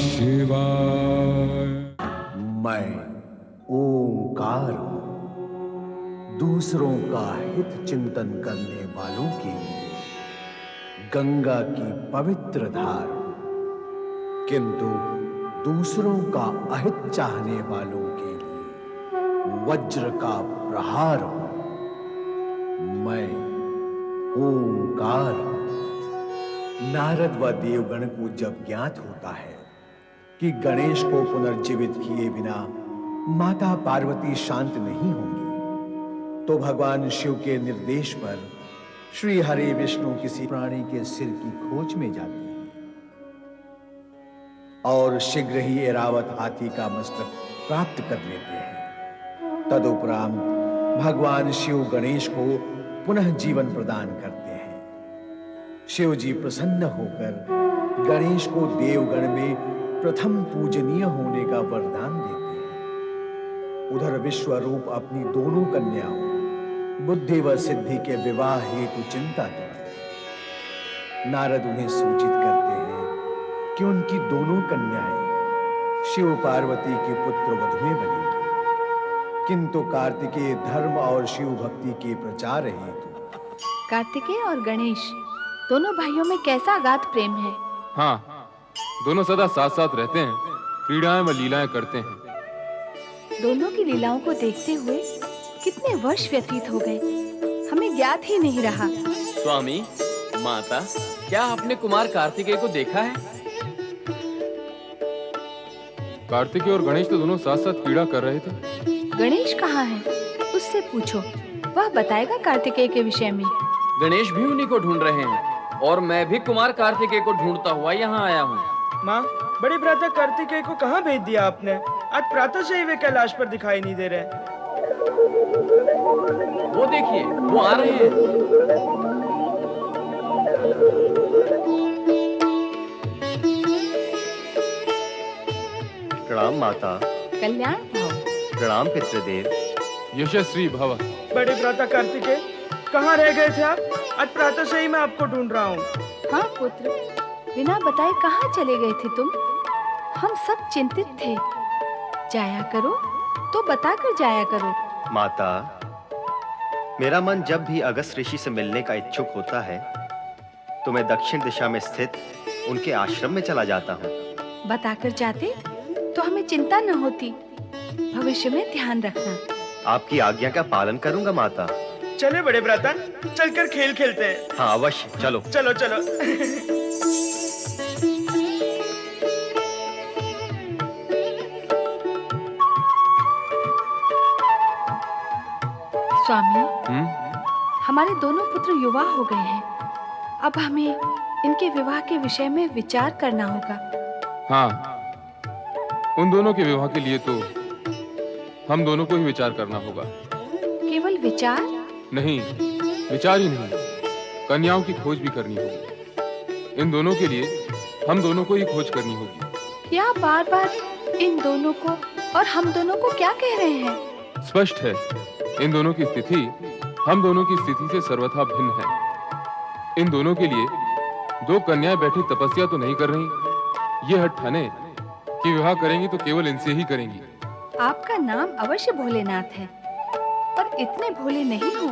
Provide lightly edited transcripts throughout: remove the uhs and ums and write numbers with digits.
शिवाय। मैं ओंकार हूं, दूसरों का हित चिंतन करने वालों के लिए गंगा की पवित्र धार हूं, किंतु दूसरों का अहित चाहने वालों के लिए वज्र का प्रहार हूं। मैं ओंकार हूं। नारद व देवगण को जब ज्ञात होता है कि गणेश को पुनर्जीवित किए बिना माता पार्वती शांत नहीं होंगी, तो भगवान शिव के निर्देश पर श्री हरि विष्णु किसी प्राणी के सिर की खोज में जाते हैं और शीघ्र ही ऐरावत हाथी का मस्तक प्राप्त कर लेते हैं। तदुपरांत भगवान शिव गणेश को पुनः जीवन प्रदान करते हैं। शिव जी प्रसन्न होकर गणेश को देवगण में प्रथम पूजनीय होने का वरदान देते हैं। उधर विश्वरूप अपनी दोनों कन्याओं बुद्धि व सिद्धि के विवाह हेतु चिंता करते। नारद उन्हें सूचित करते हैं कि उनकी दोनों कन्याएं शिव पार्वती की पुत्र वधुएं बनेंगी, किंतु कार्तिकेय धर्म और शिव भक्ति के प्रचार हेतु। कार्तिकेय और गणेश दोनों भाइयों में कैसा अगाध प्रेम है। हाँ, दोनों सदा साथ साथ रहते हैं, क्रीड़ाएं व लीलाएं करते हैं। दोनों की लीलाओं को देखते हुए कितने वर्ष व्यतीत हो गए, हमें ज्ञात ही नहीं रहा। स्वामी, माता, क्या आपने कुमार कार्तिकेय को देखा है? कार्तिकेय और गणेश तो दोनों साथ साथ क्रीड़ा कर रहे थे। गणेश कहाँ है? उससे पूछो, वह बताएगा कार्तिकेय के विषय में। गणेश भी उन्हीं को ढूंढ रहे हैं और मैं भी कुमार कार्तिकेय को ढूंढता हुआ यहाँ आया हूँ। माँ, बड़ी भ्राता कार्तिकेय को कहाँ भेज दिया आपने? आज प्रातः से ही वे कैलाश पर दिखाई नहीं दे रहे। वो देखिए, वो आ रहे हैं। प्रणाम माता। कल्याण भाव। प्रणाम पितृदेव। यशस्वी भव। बड़े भ्राता कार्तिकेय, कहाँ रह गए थे आप? आज प्रातः से ही मैं आपको ढूंढ रहा हूँ। हाँ पुत्र, बिना बताए कहाँ चले गए थे तुम? हम सब चिंतित थे। जाया करो तो बताकर जाया करो। माता, मेरा मन जब भी अगस्त ऋषि से मिलने का इच्छुक होता है तो मैं दक्षिण दिशा में स्थित उनके आश्रम में चला जाता हूँ। बताकर जाते तो हमें चिंता न होती। भविष्य में ध्यान रखना। आपकी आज्ञा का पालन करूंगा माता। चले बड़े भ्राता, चलकर खेल खेलते हैं। हाँ अवश्य, चलो चलो चलो। स्वामी, हमारे दोनों पुत्र युवा हो गए हैं। अब हमें इनके विवाह के विषय में विचार करना होगा। हाँ, उन दोनों के विवाह के लिए तो हम दोनों को ही विचार करना होगा। केवल विचार? नहीं, विचार ही नहीं, कन्याओं की खोज भी करनी होगी। इन दोनों के लिए हम दोनों को ही खोज करनी होगी। क्या बार बार इन दोनों को और हम दोनों को क्या कह रहे हैं? स्पष्ट है, इन दोनों की स्थिति हम दोनों की स्थिति से सर्वथा भिन्न है। इन दोनों के लिए दो कन्याएं बैठी तपस्या तो नहीं कर रही। ये हठ ठाने कि विवाह करेंगी तो केवल इनसे ही करेंगी। आपका नाम अवश्य भोलेनाथ है, पर इतने भोले नहीं हो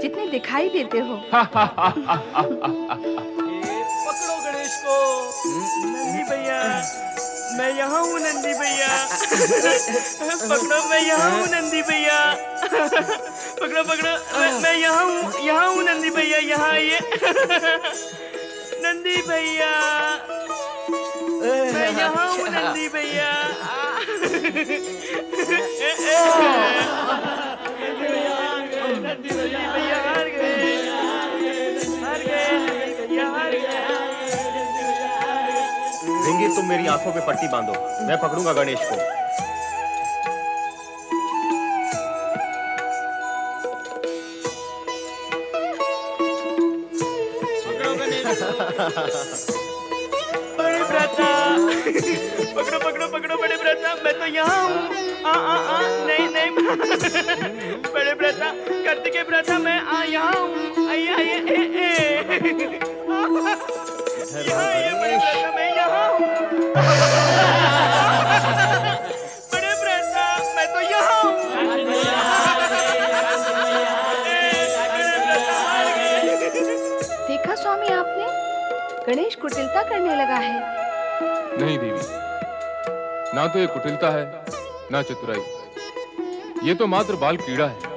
जितने दिखाई देते हो। पकड़ो गणेश को। नंदी भैया, मैं यहाँ हूँ नंदी भैया। पकड़ो, मैं यहाँ हूँ नंदी भैया। पकड़ो पकड़ो, मैं यहाँ हूँ नंदी भैया, यहाँ आइए। नंदी भैया, मैं यहाँ हूँ नंदी भैया। नंदी भैया हार गए, हार गए, हार गए। रिंगी, तुम मेरी आंखों पे पट्टी बांधो, मैं पकड़ूंगा गणेश को। पकड़ो गणेश को। बड़े भ्राता, पकड़ो पकड़ो पकड़ो बड़े भ्राता, मैं तो यहाँ हूँ। नहीं नहीं बड़े भ्राता, कार्तिकेय भ्राता, मैं यहाँ हूँ। आइए आइए, यहाँ आइए बड़े भ्राता, मैं यहाँ हूँ। कुटिलता करने लगा है। नहीं देवी, ना तो ये कुटिलता है ना चतुराई, ये तो मात्र बाल क्रीड़ा है।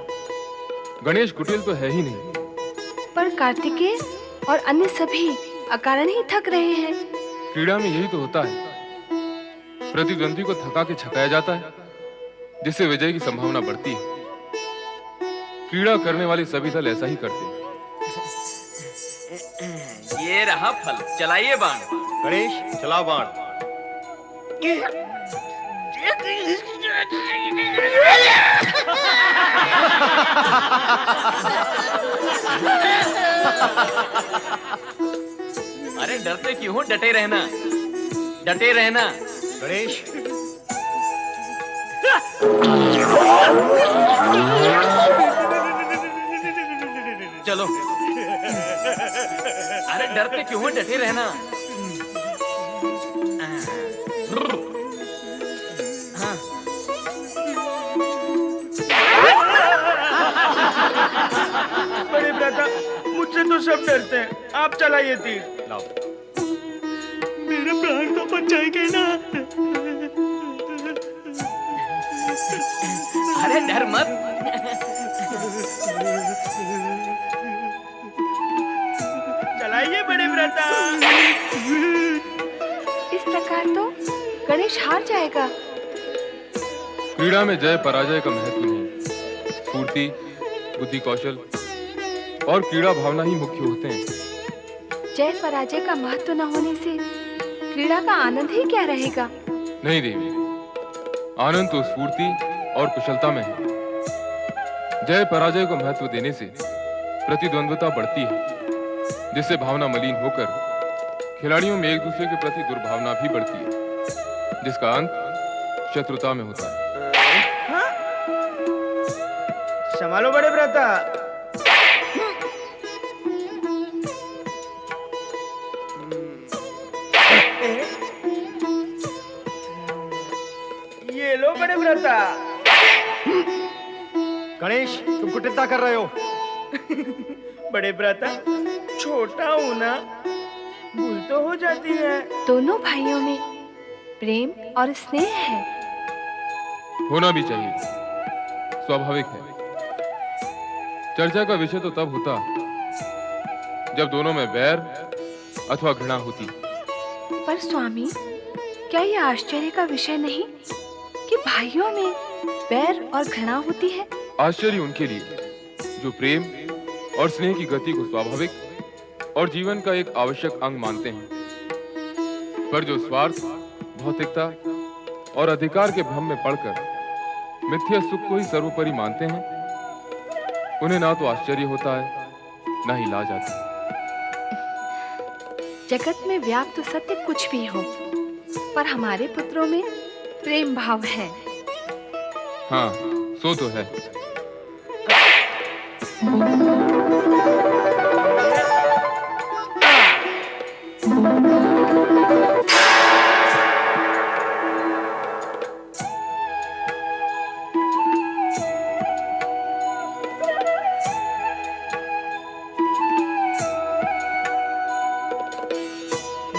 गणेश कुटिल तो है ही नहीं। पर कार्तिकेय और अन्य सभी अकारण ही थक रहे हैं। क्रीड़ा में यही तो होता है, प्रतिद्वंदी को थका के छकाया जाता है, जिससे विजय की संभावना बढ़ती है। क्रीड़ा करने वाले सभी दल ऐसा ही करते हैं। ये रहा फल, चलाइए बाण। गणेश चलाओ बाण। अरे डरते क्यों हो, डटे रहना, डटे रहना। गणेश चलो। अरे डरते क्यों हो, डटे रहना। हाँ। बड़े भ्राता, मुझसे तो सब डरते हैं, आप चलाइए तीर। लाओ। मेरे प्राण तो बच जाएंगे ना। अरे डर मत। चलाइए बड़े भ्राता। इस प्रकार तो गणेश हार जाएगा। क्रीड़ा में जय पराजय का महत्व नहीं, स्फूर्ति, बुद्धि कौशल और क्रीड़ा भावना ही मुख्य होते हैं। जय पराजय का महत्व न होने से क्रीड़ा का आनंद ही क्या रहेगा। नहीं देवी, आनंद तो स्फूर्ति और कुशलता में है। जय पराजय को महत्व देने से प्रतिद्वंद्विता बढ़ती है, जिससे भावना मलिन होकर खिलाड़ियों में एक दूसरे के प्रति दुर्भावना भी बढ़ती है, जिसका अंत शत्रुता में होता है। संभालो बड़े भ्राता। ये लो बड़े भ्राता। गणेश तुम कुटिलता कर रहे हो। बड़े भ्राता, छोटा हूं ना, भूल तो हो जाती है। दोनों भाइयों में प्रेम और स्नेह है। होना भी चाहिए, स्वाभाविक है। चर्चा का विषय तो तब होता जब दोनों में वैर अथवा घृणा होती। पर स्वामी, क्या यह आश्चर्य का विषय नहीं कि भाइयों में वैर और घृणा होती है? आश्चर्य उनके लिए जो प्रेम और स्नेह की गति को स्वाभाविक और जीवन का एक आवश्यक अंग मानते हैं। पर जो स्वार्थ, भौतिकता और अधिकार के भ्रम में पड़कर मिथ्या सुख को ही सर्वोपरि मानते हैं, उन्हें ना तो आश्चर्य होता है, ना ही लाज आती। जगत में व्याप्त सत्य कुछ भी हो, पर हमारे पुत्रों में प्रेम भाव है। हाँ, सो तो है।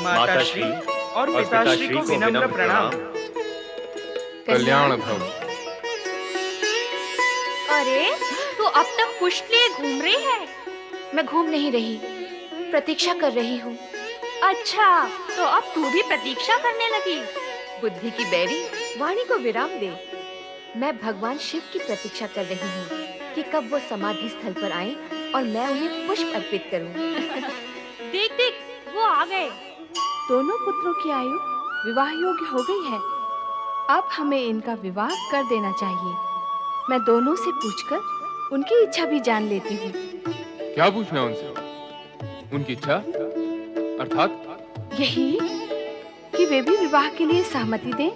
माताश्री और पिताश्री को विनम्र प्रणाम। कल्याण भव। अरे तू अब तक पुष्प लिए घूम रही है? मैं घूम नहीं रही, प्रतीक्षा कर रही हूँ। अच्छा, तो अब तू भी प्रतीक्षा करने लगी? बुद्धि की बैरी, वाणी को विराम दे। मैं भगवान शिव की प्रतीक्षा कर रही हूँ कि कब वो समाधि स्थल पर आए और मैं उन्हें पुष्प अर्पित करूँ। देख देख, वो आ गए। दोनों पुत्रों की आयु विवाह योग्य हो गई है। अब हमें इनका विवाह कर देना चाहिए। मैं दोनों से पूछकर उनकी इच्छा भी जान लेती हूँ। क्या पूछना उनसे? उनकी इच्छा अर्थात यही कि वे भी विवाह के लिए सहमति दें।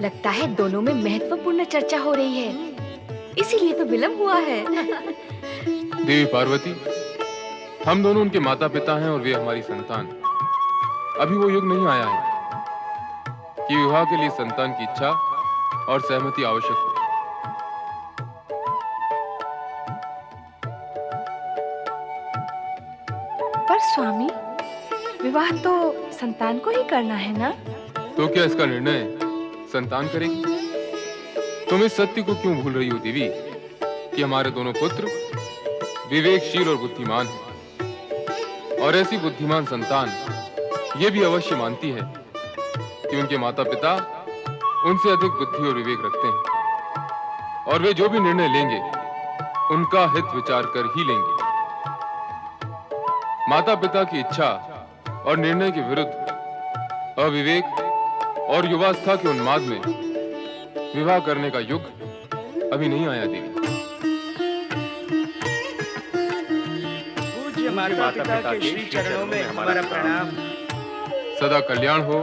लगता है दोनों में महत्वपूर्ण चर्चा हो रही है, इसीलिए तो विलंब हुआ है। देवी पार्वती, हम दोनों उनके माता पिता हैं और वे हमारी संतान। अभी वो युग नहीं आया है कि विवाह के लिए संतान की इच्छा और सहमति आवश्यक हो। पर स्वामी, विवाह तो संतान को ही करना है ना? तो क्या इसका निर्णय संतान करेगी? तुम इस सत्य को क्यों भूल रही हो देवी कि हमारे दोनों पुत्र विवेकशील और बुद्धिमान हैं, और ऐसी बुद्धिमान संतान ये भी अवश्य मानती है कि उनके माता पिता उनसे अधिक बुद्धि और विवेक रखते हैं, और वे जो भी निर्णय लेंगे उनका हित विचार कर ही लेंगे। माता पिता की इच्छा और निर्णय के विरुद्ध अविवेक और युवावस्था के उन्माद में विवाह करने का युग अभी नहीं आया देवी। पूज्य माता पिता के श्री चरणों में हमारा प्रणाम। सदा कल्याण हो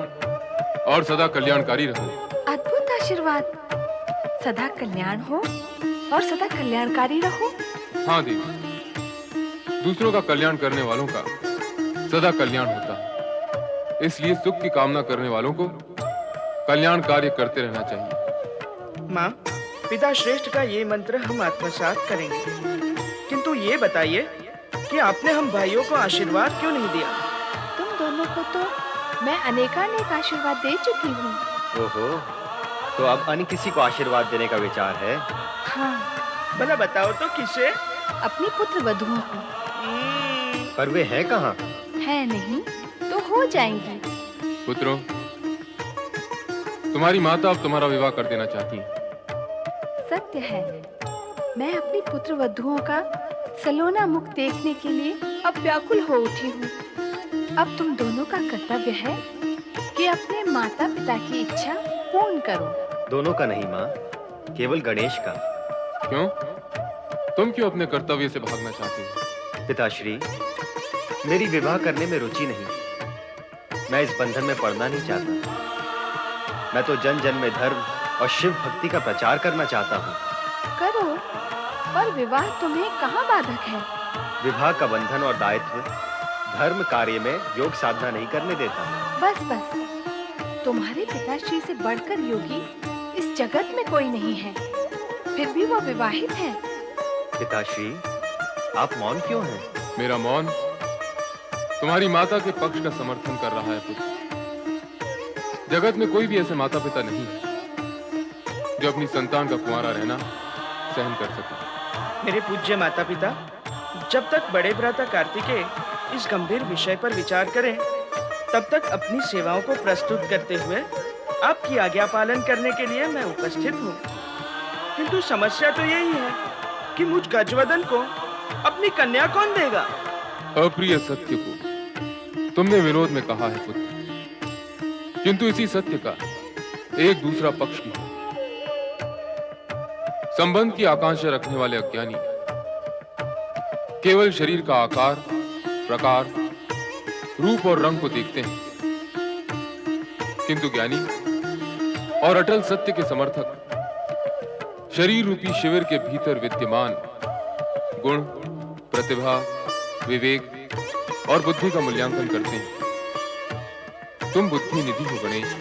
और सदा कल्याणकारी रहो। अद्भुत आशीर्वाद। सदा कल्याण हो और सदा कल्याणकारी रहो। हाँ देवी, दूसरों का कल्याण करने वालों का सदा कल्याण होता है, इसलिए सुख की कामना करने वालों को कल्याण कार्य करते रहना चाहिए। माँ, पिता श्रेष्ठ का ये मंत्र हम आत्मसात करेंगे, किंतु ये बताइए कि आपने हम भाइयों को आशीर्वाद क्यों नहीं दिया? तुम दोनों को तो मैं अनेकानेक आशीर्वाद दे चुकी हूँ। ओहो, तो अब अन्य किसी को आशीर्वाद देने का विचार है? हाँ, भला बताओ तो किसे? अपनी पुत्र वधुओं को। पर वे हैं कहाँ? है नहीं तो हो जाएंगी। पुत्रों, तुम्हारी माता अब तुम्हारा विवाह कर देना चाहती है। सत्य है, मैं अपनी पुत्र वधुओं का सलोना मुख देखने के लिए अब व्याकुल हो उठी हूँ। अब तुम दोनों का कर्तव्य है कि अपने माता पिता की इच्छा पूर्ण करो। दोनों का नहीं माँ, केवल गणेश का। क्यों? तुम क्यों अपने कर्तव्य से भागना चाहती हो? पिताश्री, मेरी विवाह करने में रुचि नहीं। मैं इस बंधन में पड़ना नहीं चाहता। मैं तो जन जन में धर्म और शिव भक्ति का प्रचार करना चाहता हूँ। करो, और विवाह तुम्हें कहाँ बाधक है? विवाह का बंधन और दायित्व धर्म कार्य में योग साधना नहीं करने देता। बस बस, तुम्हारे पिताश्री से बढ़कर योगी इस जगत में कोई नहीं है, फिर भी वो विवाहित है। पिताश्री, आप मौन क्यों हैं? मेरा मौन तुम्हारी माता के पक्ष का समर्थन कर रहा है पुत्र। जगत में कोई भी ऐसे माता पिता नहीं है जो अपनी संतान का कुंवारा रहना सहन कर सके। मेरे पूज्य माता पिता, जब तक बड़े भ्राता कार्तिकेय इस गंभीर विषय पर विचार करें, तब तक अपनी सेवाओं को प्रस्तुत करते हुए आपकी आज्ञा पालन करने के लिए मैं उपस्थित हूँ। किंतु समस्या तो यही है कि मुझ गजवदन को अपनी कन्या कौन देगा? अप्रिय सत्य को तुमने विरोध में कहा है पुत्र, किंतु इसी सत्य का एक दूसरा पक्ष भी है। संबंध की आकांक्षा रखने वाले अज्ञानी केवल शरीर का आकार, प्रकार, रूप और रंग को देखते हैं, किंतु ज्ञानी और अटल सत्य के समर्थक शरीर रूपी शिविर के भीतर विद्यमान गुण, प्रतिभा, विवेक और बुद्धि का मूल्यांकन करते हैं। तुम बुद्धि निधि हो गणेश।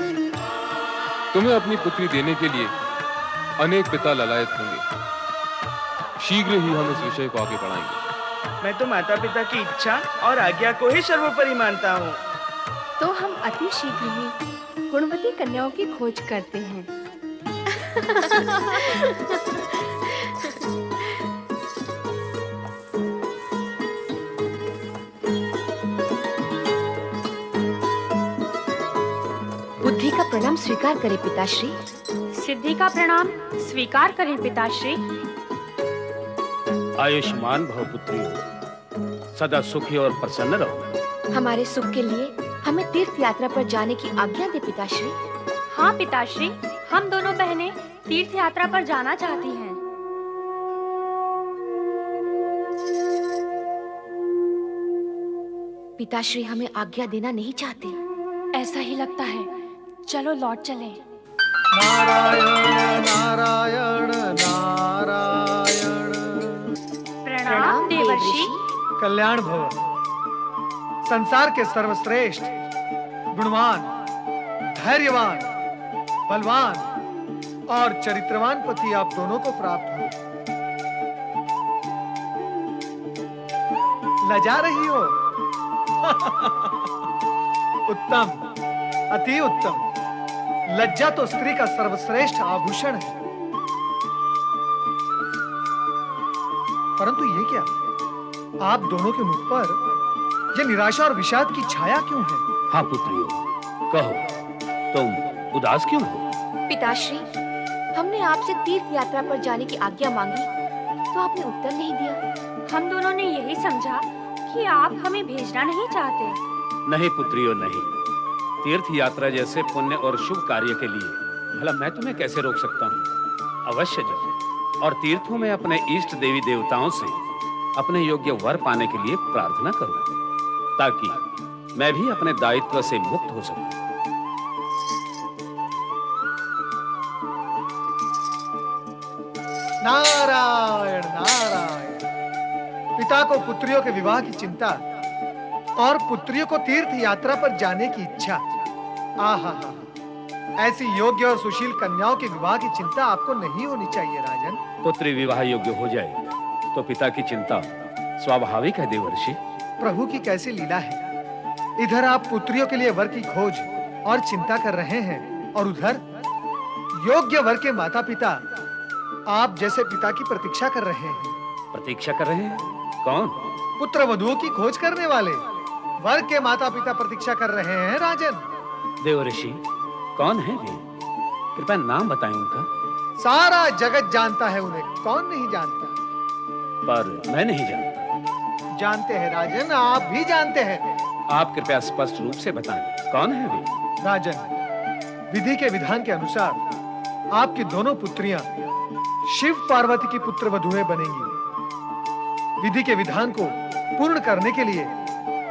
तुम्हें अपनी पुत्री देने के लिए अनेक पिता ललायत होंगे। शीघ्र ही हम इस विषय को आगे बढ़ाएंगे। मैं तो माता पिता की इच्छा और आज्ञा को ही सर्वोपरि मानता हूँ। तो हम अति शीघ्र ही गुणवती कन्याओं की खोज करते हैं। बुद्धि का प्रणाम स्वीकार करें पिताश्री। सिद्धि का प्रणाम स्वीकार करें पिताश्री। आयुष्मान भव पुत्री हो, सदा सुखी और प्रसन्न रहो। हमारे सुख के लिए हमें तीर्थ यात्रा पर जाने की आज्ञा दे पिताश्री। हाँ पिताश्री, हम दोनों बहनें तीर्थ यात्रा पर जाना चाहती हैं। पिताश्री हमें आज्ञा देना नहीं चाहते। ऐसा ही लगता है, चलो लौट चलें। नारायण नारायण नारायण। प्रणाम देवर्षि। कल्याण भव। संसार के सर्वश्रेष्ठ, गुणवान, धैर्यवान, बलवान और चरित्रवान पति आप दोनों को प्राप्त हो। लजा रही हो? उत्तम, अति उत्तम। लज्जा तो स्त्री का सर्वश्रेष्ठ आभूषण है। परंतु ये क्या, आप दोनों के मुख पर यह निराशा और विषाद की छाया क्यों है? हाँ पुत्रियों, कहो तुम उदास क्यों हो? पिताश्री, हमने आपसे तीर्थ यात्रा पर जाने की आज्ञा मांगी तो आपने उत्तर नहीं दिया। हम दोनों ने यही समझा कि आप हमें भेजना नहीं चाहते। नहीं पुत्रियों, नहीं। तीर्थ यात्रा जैसे पुण्य और शुभ कार्य के लिए भला मैं तुम्हें कैसे रोक सकता हूँ? अवश्य जाओ और तीर्थों में अपने इष्ट देवी देवताओं से अपने योग्य वर पाने के लिए प्रार्थना करो, ताकि मैं भी अपने दायित्व से मुक्त हो सकूं। नारायण नारायण। पिता को पुत्रियों के विवाह की चिंता और पुत्रियों को तीर्थ यात्रा पर जाने की इच्छा। आहा, ऐसी योग्य और सुशील कन्याओं के विवाह की चिंता आपको नहीं होनी चाहिए राजन। पुत्री विवाह योग्य हो जाए तो पिता की चिंता स्वाभाविक है देवर्षि। प्रभु की कैसी लीला है। इधर आप पुत्रियों के लिए वर की खोज और चिंता कर रहे हैं और उधर योग्य वर के माता पिता आप जैसे पिता की प्रतीक्षा कर रहे हैं। प्रतीक्षा कर रहे हैं? कौन? पुत्र वधुओं की खोज करने वाले वर के माता पिता प्रतीक्षा कर रहे हैं राजन। देवर्षि, कौन है वे? कृपया नाम बताएं उनका। सारा जगत जानता है उन्हें, कौन नहीं जानता? पर मैं नहीं जानता। जानते हैं राजन, आप भी जानते हैं। आप कृपया स्पष्ट रूप से बताएं, कौन है वे? राजन, विधि के विधान के अनुसार आपकी दोनों पुत्रियां शिव पार्वती की पुत्र वधुएं बनेंगी। विधि के विधान को पूर्ण करने के लिए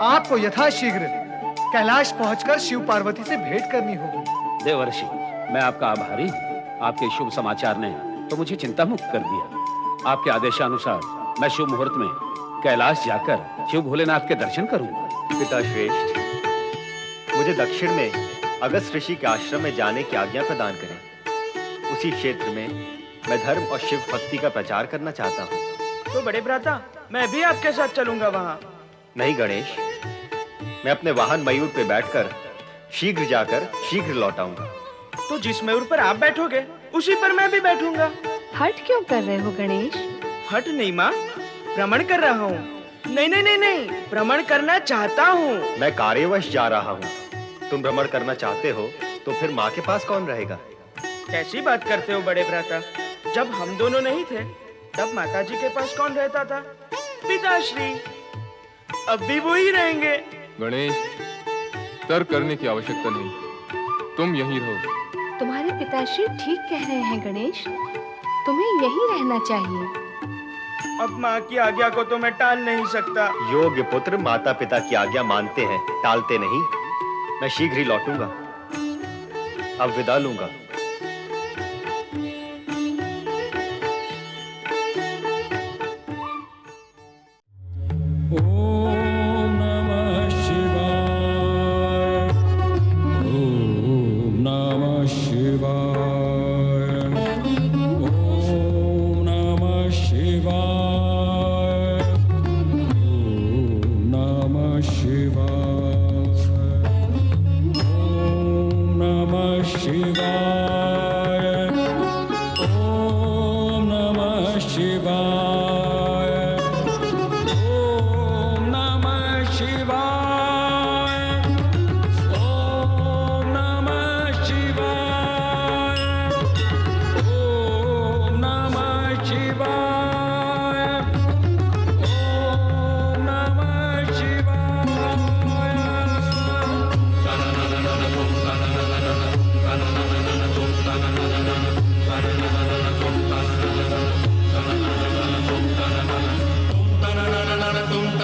आपको यथाशीघ्र कैलाश पहुंचकर शिव पार्वती से भेंट करनी होगी। देवर्षि, मैं आपका आभारी हूँ। आपके शुभ समाचार ने तो मुझे चिंता मुक्त कर दिया। आपके आदेशानुसार मैं शुभ मुहूर्त में कैलाश जाकर शिव भोलेनाथ के दर्शन करूंगा। पिता श्रेष्ठ, मुझे दक्षिण में अगस्त ऋषि के आश्रम में जाने की आज्ञा प्रदान करें। उसी क्षेत्र में मैं धर्म और शिव भक्ति का प्रचार करना चाहता हूँ। तो बड़े भ्राता, मैं भी आपके साथ चलूंगा वहाँ। नहीं गणेश, मैं अपने वाहन मयूर पे बैठकर शीघ्र जाकर शीघ्र लौट आऊंगा। तो जिस मयूर पर आप बैठोगे उसी पर मैं भी बैठूंगा। हट क्यों कर रहे हो गणेश? हट नहीं माँ, भ्रमण कर रहा हूँ। नहीं नहीं नहीं नहीं, भ्रमण करना चाहता हूँ। मैं कार्यवश जा रहा हूँ। तुम भ्रमण करना चाहते हो तो फिर माँ के पास कौन रहेगा? कैसी बात करते हो बड़े भ्राता? जब हम दोनों नहीं थे तब माताजी के पास कौन रहता था? पिताश्री। अब भी वो ही रहेंगे। गणेश, तर्क करने की आवश्यकता नहीं, तुम यहीं रहो। तुम्हारे पिताश्री ठीक कह रहे हैं गणेश, तुम्हें यहीं रहना चाहिए। अब माँ की आज्ञा को तो मैं टाल नहीं सकता। योग्य पुत्र माता पिता की आज्ञा मानते हैं, टालते नहीं। मैं शीघ्र ही लौटूंगा। अब विदा लूंगा। tum